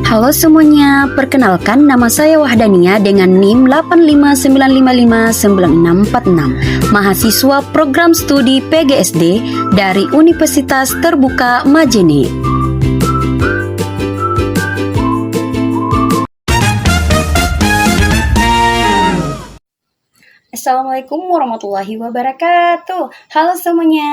Halo semuanya, perkenalkan nama saya Wahdania dengan NIM 859559646, mahasiswa program studi PGSD dari Universitas Terbuka Majene. Assalamualaikum warahmatullahi wabarakatuh. Halo semuanya.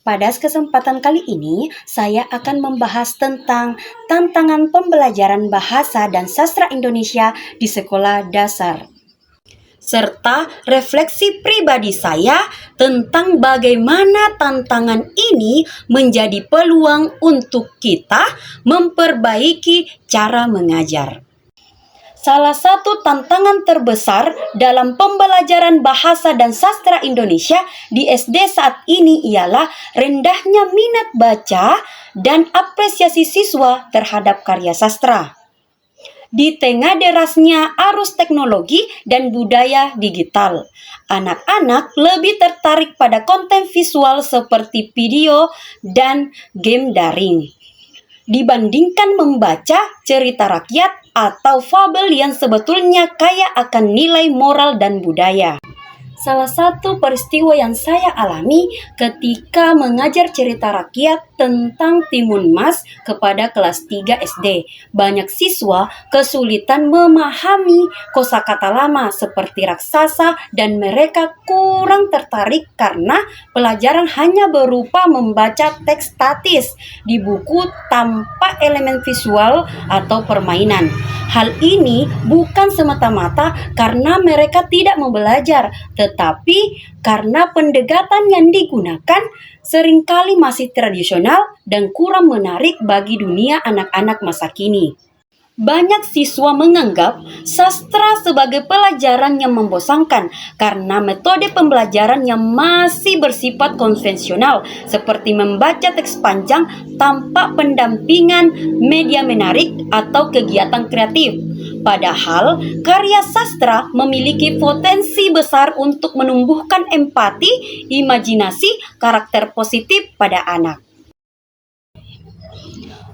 Pada kesempatan kali ini, saya akan membahas tentang tantangan pembelajaran bahasa dan sastra Indonesia di sekolah dasar, serta refleksi pribadi saya tentang bagaimana tantangan ini menjadi peluang untuk kita memperbaiki cara mengajar. Salah satu tantangan terbesar dalam pembelajaran bahasa dan sastra Indonesia di SD saat ini ialah rendahnya minat baca dan apresiasi siswa terhadap karya sastra. Di tengah derasnya arus teknologi dan budaya digital, anak-anak lebih tertarik pada konten visual seperti video dan game daring dibandingkan membaca cerita rakyat atau fabel yang sebetulnya kaya akan nilai moral dan budaya. Salah satu peristiwa yang saya alami ketika mengajar cerita rakyat tentang Timun Mas kepada kelas 3 SD. Banyak siswa kesulitan memahami kosakata lama seperti raksasa dan mereka kurang tertarik karena pelajaran hanya berupa membaca teks statis di buku tanpa elemen visual atau permainan. Hal ini bukan semata-mata karena mereka tidak mau belajar, tetapi karena pendekatan yang digunakan seringkali masih tradisional dan kurang menarik bagi dunia anak-anak masa kini. Banyak siswa menganggap sastra sebagai pelajaran yang membosankan karena metode pembelajaran yang masih bersifat konvensional seperti membaca teks panjang tanpa pendampingan media menarik atau kegiatan kreatif. Padahal karya sastra memiliki potensi besar untuk menumbuhkan empati, imajinasi, karakter positif pada anak.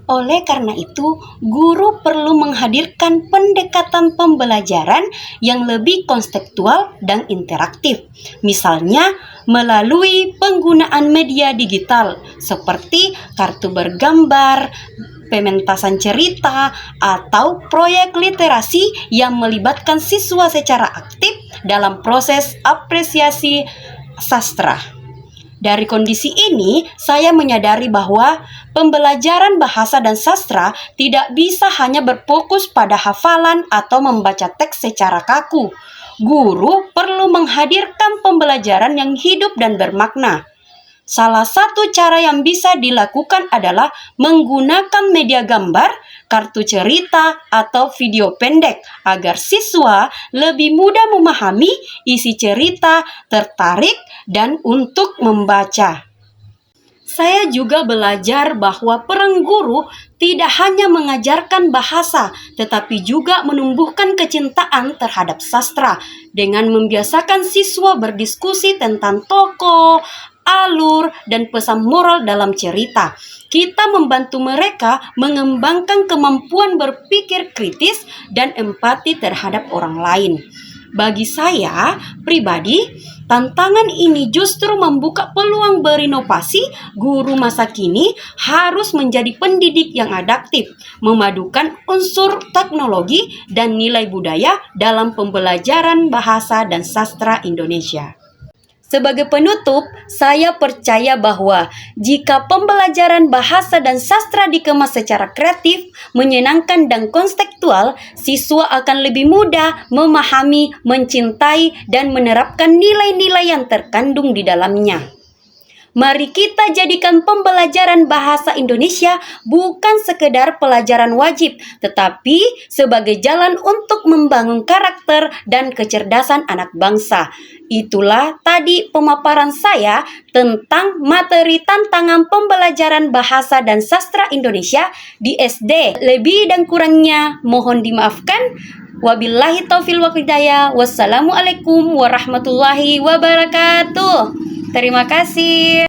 Oleh karena itu, guru perlu menghadirkan pendekatan pembelajaran yang lebih konseptual dan interaktif. Misalnya, melalui penggunaan media digital seperti kartu bergambar, pementasan cerita, atau proyek literasi yang melibatkan siswa secara aktif dalam proses apresiasi sastra. Dari kondisi ini, saya menyadari bahwa pembelajaran bahasa dan sastra tidak bisa hanya berfokus pada hafalan atau membaca teks secara kaku. Guru perlu menghadirkan pembelajaran yang hidup dan bermakna. Salah satu cara yang bisa dilakukan adalah menggunakan media gambar, kartu cerita, atau video pendek agar siswa lebih mudah memahami isi cerita, tertarik, dan untuk membaca. Saya juga belajar bahwa peran guru tidak hanya mengajarkan bahasa, tetapi juga menumbuhkan kecintaan terhadap sastra dengan membiasakan siswa berdiskusi tentang tokoh, alur, dan pesan moral dalam cerita. Kita membantu mereka mengembangkan kemampuan berpikir kritis dan empati terhadap orang lain. Bagi saya pribadi, tantangan ini justru membuka peluang berinovasi. Guru masa kini harus menjadi pendidik yang adaptif, memadukan unsur teknologi dan nilai budaya dalam pembelajaran bahasa dan sastra Indonesia. Sebagai penutup, saya percaya bahwa jika pembelajaran bahasa dan sastra dikemas secara kreatif, menyenangkan dan konseptual, siswa akan lebih mudah memahami, mencintai, dan menerapkan nilai-nilai yang terkandung di dalamnya. Mari kita jadikan pembelajaran bahasa Indonesia bukan sekedar pelajaran wajib, tetapi sebagai jalan untuk membangun karakter dan kecerdasan anak bangsa. Itulah tadi pemaparan saya tentang materi tantangan pembelajaran bahasa dan sastra Indonesia di SD. Lebih dan kurangnya mohon dimaafkan. Wabillahi taufiq wal hidayah. Wassalamualaikum warahmatullahi wabarakatuh. Terima kasih.